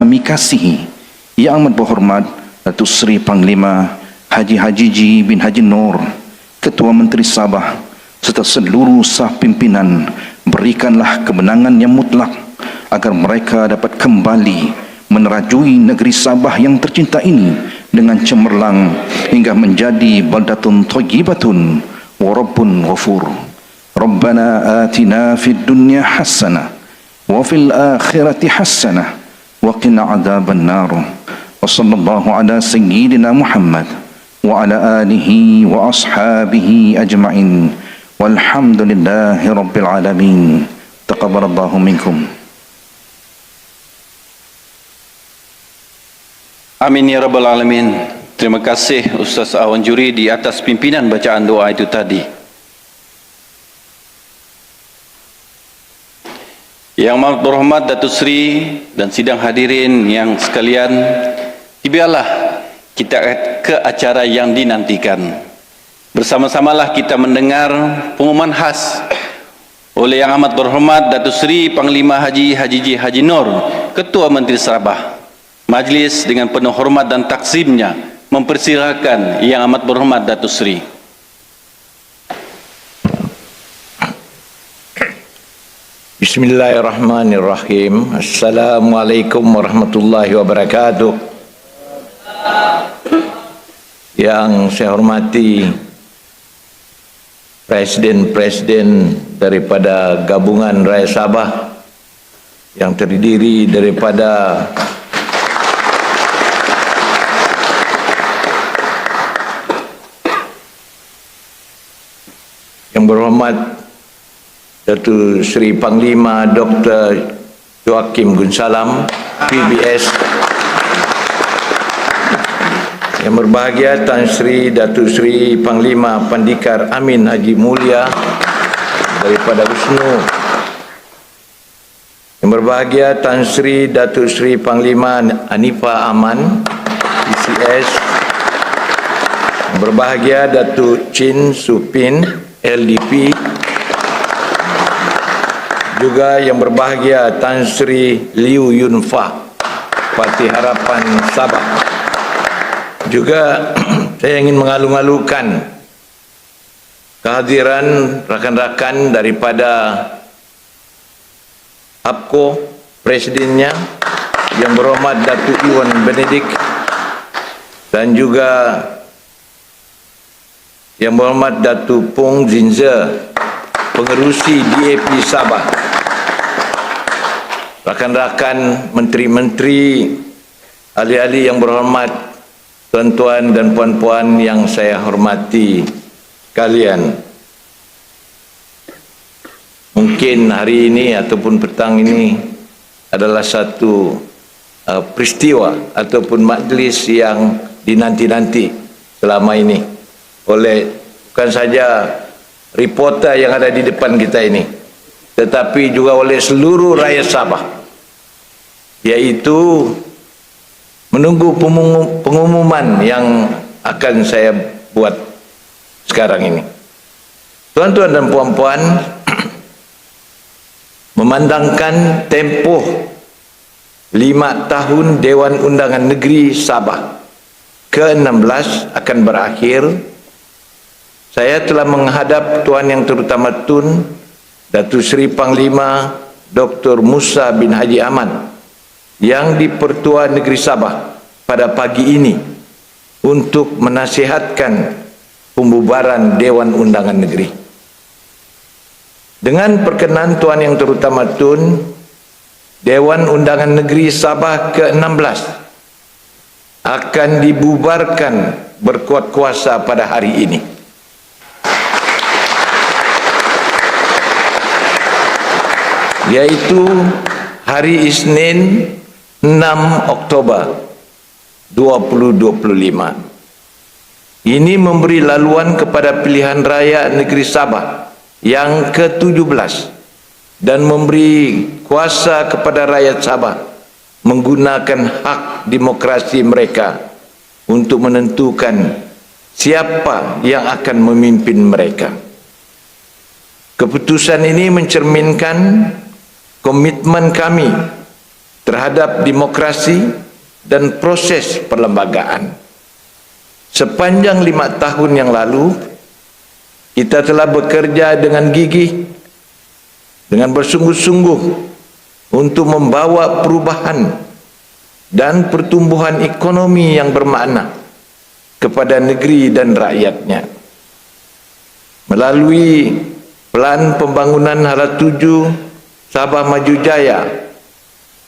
kami kasihi Yang Amat Berhormat Datuk Seri Panglima Haji Hajiji bin Haji Nur, Ketua Menteri Sabah serta seluruh sah pimpinan, berikanlah kemenangan yang mutlak agar mereka dapat kembali menerajui negeri Sabah yang tercinta ini dengan cemerlang hingga menjadi baldatun thayyibatun wa rabbun ghafur. Rabbana atina fid dunya hasanah wa fil akhirati hasanah wa qina adzaban nar. Wa sallallahu ala sayyidina Muhammad wa ala alihi wa ashabihi ajma'in. Walhamdulillahi rabbil alamin. Taqabbalallahu minkum. Amin ya rabbal alamin. Terima kasih Ustaz Awan Juri di atas pimpinan bacaan doa itu tadi. Yang Amat Berhormat Datuk Seri dan sidang hadirin yang sekalian, tibalah kita ke acara yang dinantikan. Bersama-samalah kita mendengar pengumuman khas oleh Yang Amat Berhormat Datuk Seri Panglima Haji Hajiji Haji Nur, Ketua Menteri Sabah. Majlis dengan penuh hormat dan takzimnya mempersilakan Yang Amat Berhormat Datuk Seri. Bismillahirrahmanirrahim. Assalamualaikum warahmatullahi wabarakatuh. Yang saya hormati Presiden-Presiden daripada Gabungan Rakyat Sabah yang terdiri daripada Yang Berhormat Datuk Seri Panglima Dr. Joachim Gunsalam, PBS. Yang berbahagia Tan Sri Datuk Seri Panglima Pandikar Amin Haji Mulia daripada USNO. Yang berbahagia Tan Sri Datuk Seri Panglima Anifah Aman, PCS. Yang berbahagia Datuk Chin Supin, LDP. Juga yang berbahagia Tan Sri Liu Yunfa, Parti Harapan Sabah. Juga saya ingin mengalu-alukan kehadiran rakan-rakan daripada APCO, Presidennya Yang Berhormat Datuk Iwan Benedik, dan juga Yang Berhormat Datuk Pong Zinza, Pengerusi DAP Sabah, rakan-rakan menteri-menteri, ahli-ahli yang berhormat, tuan-tuan dan puan-puan yang saya hormati sekalian. Mungkin hari ini ataupun petang ini adalah satu peristiwa ataupun majlis yang dinanti-nanti selama ini oleh bukan saja reporter yang ada di depan kita ini, tetapi juga oleh seluruh rakyat Sabah, yaitu menunggu pengumuman yang akan saya buat sekarang ini. Tuan-tuan dan puan-puan, memandangkan tempoh 5 tahun Dewan Undangan Negeri Sabah ke-16 akan berakhir, saya telah menghadap Tuan Yang Terutama Tun Datuk Seri Panglima Dr. Musa bin Haji Aman yang di-Pertua Negeri Sabah pada pagi ini untuk menasihatkan pembubaran Dewan Undangan Negeri. Dengan perkenan Tuan Yang Terutama Tun, Dewan Undangan Negeri Sabah ke-16 akan dibubarkan berkuat kuasa pada hari ini. Yaitu hari Isnin 6 Oktober 2025. Ini memberi laluan kepada pilihan raya negeri Sabah yang ke-17 dan memberi kuasa kepada rakyat Sabah menggunakan hak demokrasi mereka untuk menentukan siapa yang akan memimpin mereka. Keputusan ini mencerminkan komitmen kami terhadap demokrasi dan proses perlembagaan. Sepanjang 5 tahun yang lalu, kita telah bekerja dengan gigih, dengan bersungguh-sungguh untuk membawa perubahan dan pertumbuhan ekonomi yang bermakna kepada negeri dan rakyatnya. Melalui Plan Pembangunan Hala Tuju Sabah Maju Jaya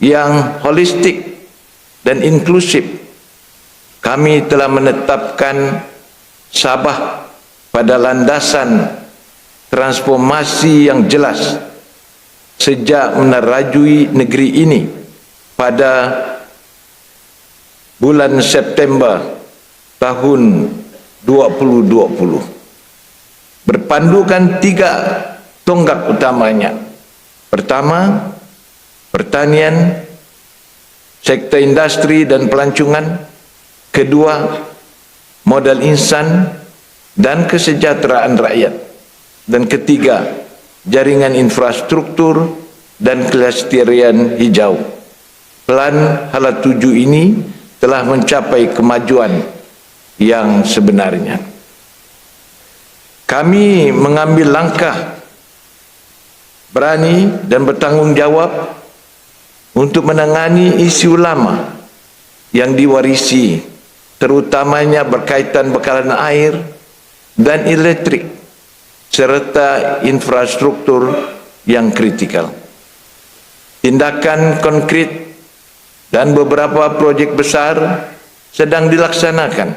yang holistik dan inklusif, kami telah menetapkan Sabah pada landasan transformasi yang jelas sejak menerajui negeri ini pada bulan September tahun 2020. Berpandukan 3 tonggak utamanya. Pertama, pertanian, sektor industri dan pelancongan. Kedua, modal insan dan kesejahteraan rakyat. Dan ketiga, jaringan infrastruktur dan kelestarian hijau. Plan Hala Tuju ini telah mencapai kemajuan yang sebenarnya. Kami mengambil langkah berani dan bertanggung jawab untuk menangani isu lama yang diwarisi, terutamanya berkaitan bekalan air dan elektrik serta infrastruktur yang kritikal. Tindakan konkret dan beberapa projek besar sedang dilaksanakan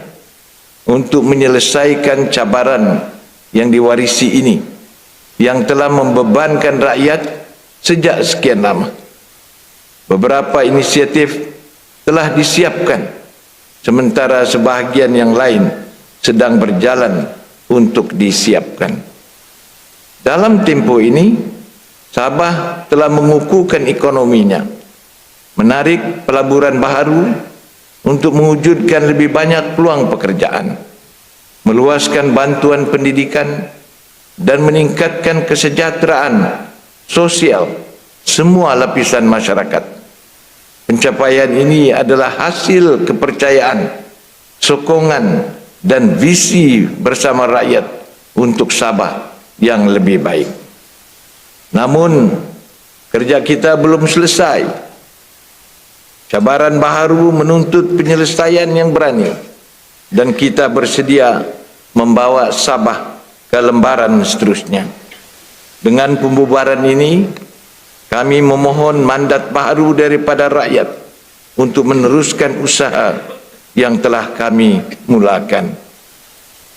untuk menyelesaikan cabaran yang diwarisi ini, yang telah membebankan rakyat sejak sekian lama. Beberapa inisiatif telah disiapkan, sementara sebahagian yang lain sedang berjalan untuk disiapkan. Dalam tempoh ini, Sabah telah mengukuhkan ekonominya, menarik pelaburan baharu untuk mewujudkan lebih banyak peluang pekerjaan, meluaskan bantuan pendidikan dan meningkatkan kesejahteraan sosial semua lapisan masyarakat. Pencapaian ini adalah hasil kepercayaan, sokongan dan visi bersama rakyat untuk Sabah yang lebih baik. Namun, kerja kita belum selesai. Cabaran baharu menuntut penyelesaian yang berani, dan kita bersedia membawa Sabah ke lembaran seterusnya. Dengan pembubaran ini, kami memohon mandat baru daripada rakyat untuk meneruskan usaha yang telah kami mulakan,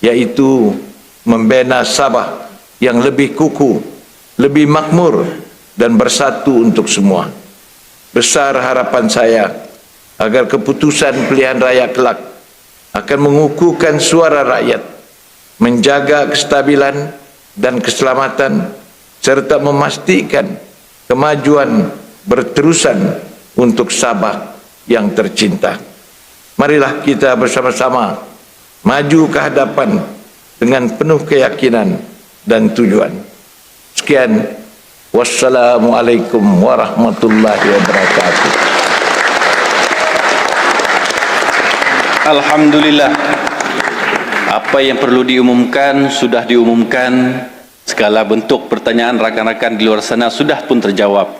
yaitu membina Sabah yang lebih kukuh, lebih makmur dan bersatu untuk semua. Besar harapan saya agar keputusan pilihan raya kelak akan mengukuhkan suara rakyat, menjaga kestabilan dan keselamatan, serta memastikan kemajuan berterusan untuk Sabah yang tercinta. Marilah kita bersama-sama maju ke hadapan dengan penuh keyakinan dan tujuan. Sekian. Wassalamualaikum warahmatullahi wabarakatuh. Alhamdulillah, apa yang perlu diumumkan sudah diumumkan. Segala bentuk pertanyaan rakan-rakan di luar sana sudah pun terjawab.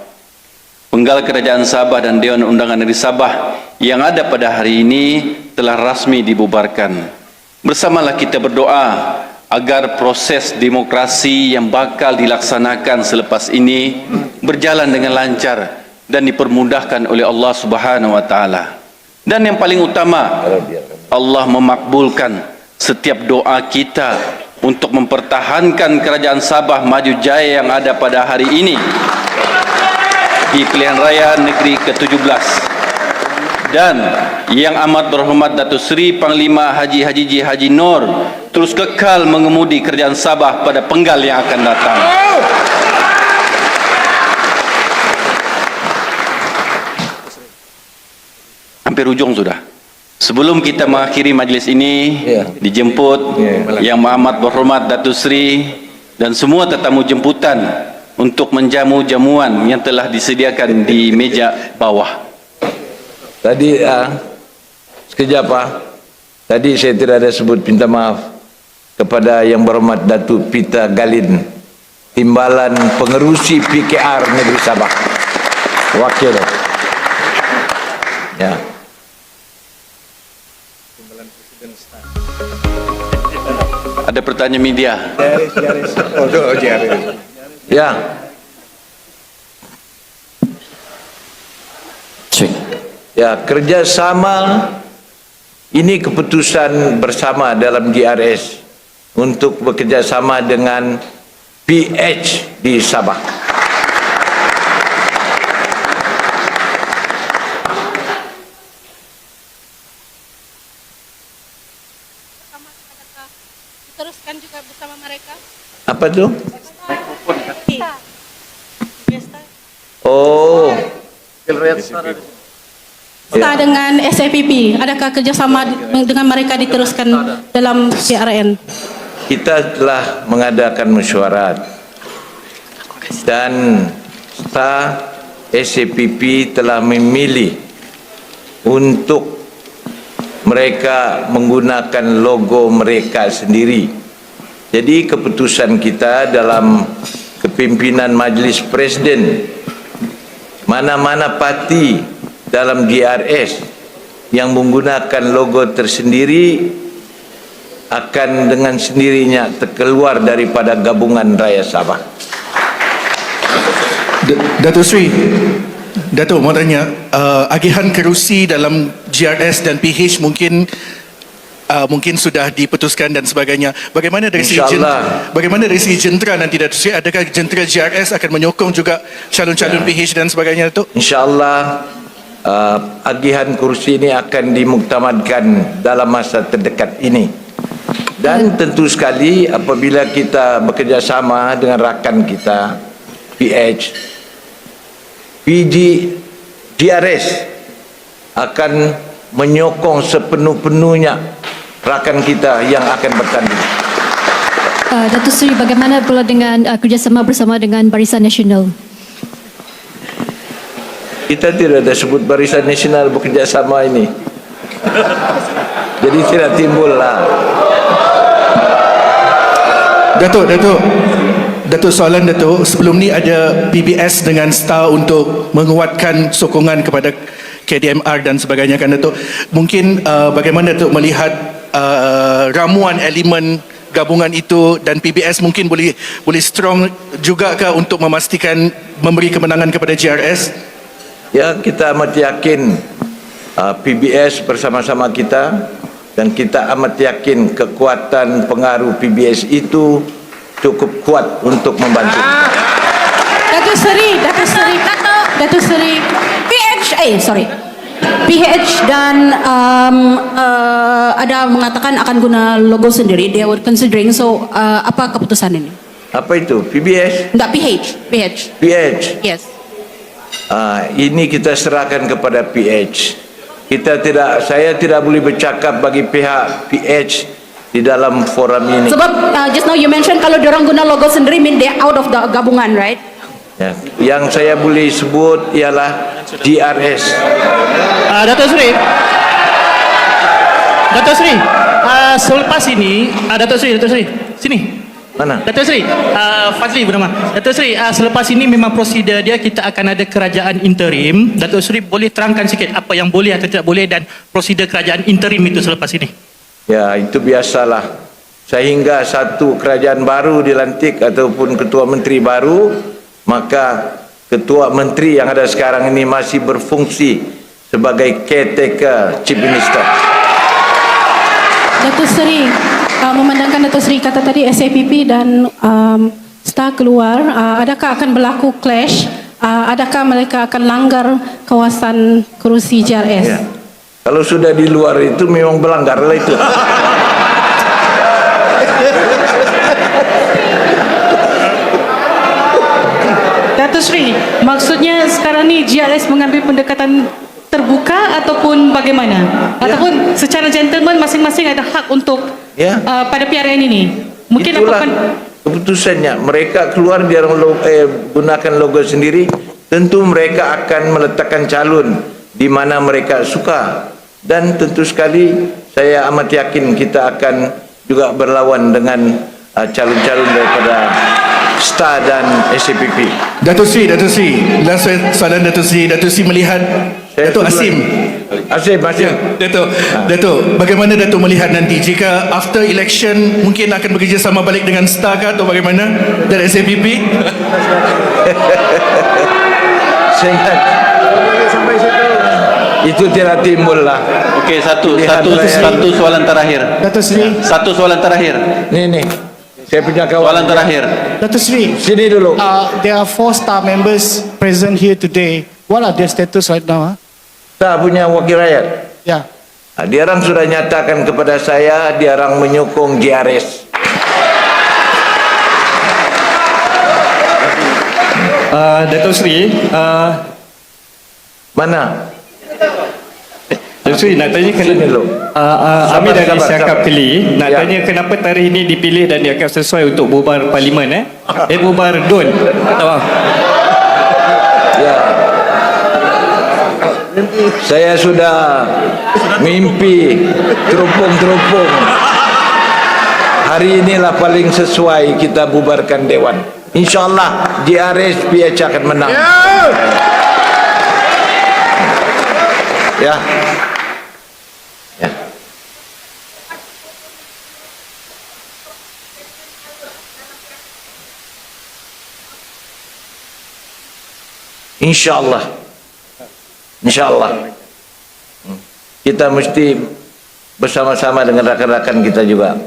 Penggal Kerajaan Sabah dan Dewan Undangan Negeri Sabah yang ada pada hari ini telah rasmi dibubarkan. Bersamalah kita berdoa agar proses demokrasi yang bakal dilaksanakan selepas ini berjalan dengan lancar dan dipermudahkan oleh Allah Subhanahu wa taala. Dan yang paling utama, Allah memakbulkan setiap doa kita untuk mempertahankan Kerajaan Sabah Maju Jaya yang ada pada hari ini di pilihan raya negeri ke-17. Dan yang amat berhormat Datuk Seri Panglima Haji Haji Nur terus kekal mengemudi Kerajaan Sabah pada penggal yang akan datang. Hampir ujung sudah. Sebelum kita mengakhiri majlis ini, dijemput yang amat berhormat Datuk Seri dan semua tetamu jemputan untuk menjamu jamuan yang telah disediakan di meja bawah. Tadi sekejap tadi saya tidak ada sebut, minta maaf kepada Yang Berhormat Datuk Peter Galin, Timbalan Pengerusi PKR Negeri Sabah, wakil. Ya. Ada pertanyaan media. Ya. Ya, kerjasama ini keputusan bersama dalam DRS untuk bekerjasama dengan PH di Sabah. Teruskan juga bersama mereka. Apa tuh? Iya. Oh, Serta dengan SAPP, adakah kerjasama dengan mereka diteruskan dalam CRN? kita telah mengadakan mesyuarat dan SAPP telah memilih untuk mereka menggunakan logo mereka sendiri. Jadi keputusan kita dalam kepimpinan Majlis Presiden, mana-mana parti dalam DRS yang menggunakan logo tersendiri akan dengan sendirinya terkeluar daripada Gabungan Raya Sabah. Datuk Seri, Datuk mau tanya, agihan kerusi dalam GRS dan PH mungkin sudah diputuskan dan sebagainya. Bagaimana dari segi jentera nanti, Datuk Seri? Adakah jentera GRS akan menyokong juga calon-calon PH dan sebagainya, Datuk? InsyaAllah agihan kursi ini akan dimuktamadkan dalam masa terdekat ini. Dan tentu sekali apabila kita bekerjasama dengan rakan kita DRS akan menyokong sepenuh-penuhnya rakan kita yang akan bertanding. Datuk Seri, bagaimana pula dengan kerjasama bersama dengan Barisan Nasional? Kita tidak ada sebut Barisan Nasional bekerjasama ini. Jadi tidak timbul lah. Datuk, soalan Datuk, sebelum ni ada PBS dengan STAR untuk menguatkan sokongan kepada KDMR dan sebagainya kan, Datuk? Mungkin bagaimana Datuk melihat ramuan elemen gabungan itu, dan PBS mungkin boleh strong juga ke untuk memastikan memberi kemenangan kepada GRS? Ya, kita amat yakin PBS bersama-sama kita, dan kita amat yakin kekuatan pengaruh PBS itu cukup kuat untuk membantu. Datuk Seri, PH dan ada mengatakan akan guna logo sendiri. They were considering. So apa keputusan ini? Apa itu? PBS? Enggak, PH. PH. Yes. Ini kita serahkan kepada PH. Saya tidak boleh bercakap bagi pihak PH di dalam forum ini. Sebab just now you mentioned kalau diorang guna logo sendiri mean they out of the gabungan, right? Ya. Yang saya boleh sebut ialah DRS. Datuk Seri, selepas ini, Datuk Seri, sini. Mana? Datuk Seri, Fazli bernama. Datuk Seri, selepas ini memang prosedur dia, kita akan ada kerajaan interim. Datuk Seri boleh terangkan sikit apa yang boleh atau tidak boleh dan prosedur kerajaan interim itu selepas ini? Ya, itu biasalah. Sehingga satu kerajaan baru dilantik ataupun ketua menteri baru, maka ketua menteri yang ada sekarang ini masih berfungsi sebagai caretaker chief minister. Datuk Seri, memandangkan Datuk Seri kata tadi SAPP dan STAR keluar, adakah akan berlaku clash? Adakah mereka akan langgar kawasan kerusi GRS? Ya. Kalau sudah di luar itu memang berlanggar lah itu. Datuk Seri, maksudnya sekarang ni GRS mengambil pendekatan terbuka ataupun bagaimana? Ataupun secara gentleman masing-masing ada hak untuk pada PRN ini? Mungkin itulah akan keputusannya. Mereka keluar dia gunakan logo sendiri, tentu mereka akan meletakkan calon di mana mereka suka, dan tentu sekali saya amat yakin kita akan juga berlawan dengan calon-calon daripada STAR dan SAPP. Datuk Sri, last soalan Datuk Sri melihat Datuk Asim. Asim. Datuk, bagaimana Datuk melihat nanti jika after election mungkin akan bekerjasama balik dengan STAR ke atau bagaimana dan SAPP? Seingat itu tidak timbul lah. Okey, satu soalan terakhir. Datuk Sri. Satu soalan terakhir. Ni saya punya kawan. Soalan terakhir. Datuk Sri. Sini dulu. There are 4 STAR members present here today. What are their status right now? STAR punya wakil rakyat. Yeah. Dia orang sudah nyatakan kepada saya, dia orang menyokong JRS. Datuk Sri, Mana? Datuk Sri nak tanya Sini dulu. Amir dari sabar. siakap pilih, nak Ya. tanya kenapa tarikh ini dipilih dan dianggap sesuai untuk bubar parlimen bubar DUN. Tahu? Ya. Saya sudah mimpi terupung. Hari inilah paling sesuai kita bubarkan Dewan. InsyaAllah JRS PH akan menang. Ya. InsyaAllah. Kita mesti bersama-sama dengan rakan-rakan kita juga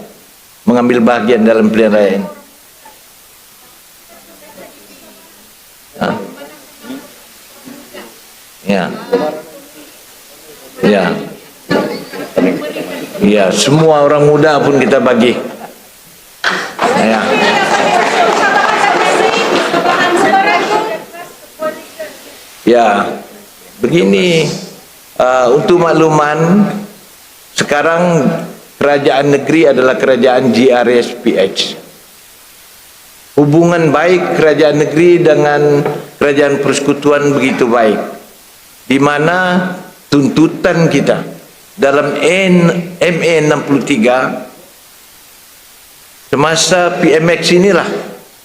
mengambil bahagian dalam pilihan raya ini. Ya, semua orang muda pun kita bagi. Ya. Ya, begini, untuk makluman, sekarang kerajaan negeri adalah kerajaan GRSPH. Hubungan baik kerajaan negeri dengan kerajaan persekutuan begitu baik, di mana tuntutan kita dalam MA 63 semasa PMX inilah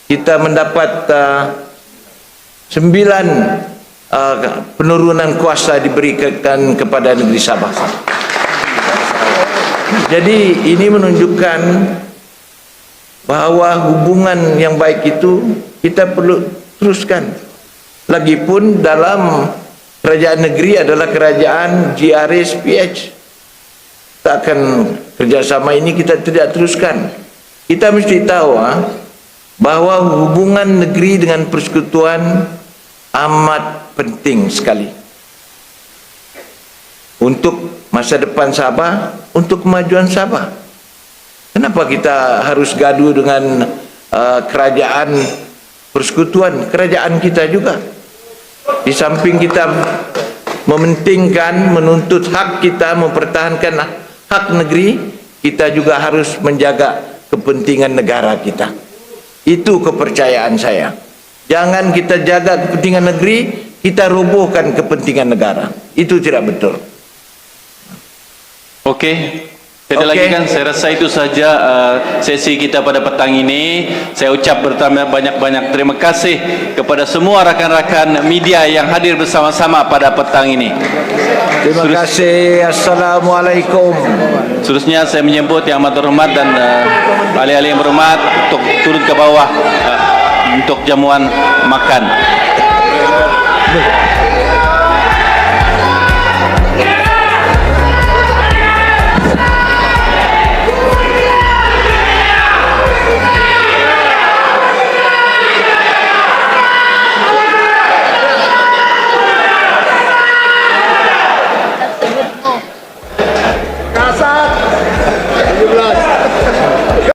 kita mendapat 9 penurunan kuasa diberikan kepada negeri Sabah. Jadi ini menunjukkan bahawa hubungan yang baik itu kita perlu teruskan. Lagipun dalam kerajaan negeri adalah kerajaan GRSPH. Takkan kerjasama ini kita tidak teruskan. Kita mesti tahu bahawa hubungan negeri dengan persekutuan amat penting sekali untuk masa depan Sabah, untuk kemajuan Sabah. Kenapa kita harus gaduh dengan kerajaan persekutuan? Kerajaan kita juga. Di samping kita mementingkan, menuntut hak kita, mempertahankan hak negeri, kita juga harus menjaga kepentingan negara kita. Itu kepercayaan saya. Jangan kita jaga kepentingan negeri, kita robohkan kepentingan negara. Itu tidak betul. Okey. Tidak lagi kan, saya rasa itu saja sesi kita pada petang ini. Saya ucap banyak-banyak terima kasih kepada semua rakan-rakan media yang hadir bersama-sama pada petang ini. Terima kasih. Assalamualaikum. Seterusnya saya menyebut yang amat hormat dan ahli-ahli yang berhormat untuk turun ke bawah untuk jamuan makan.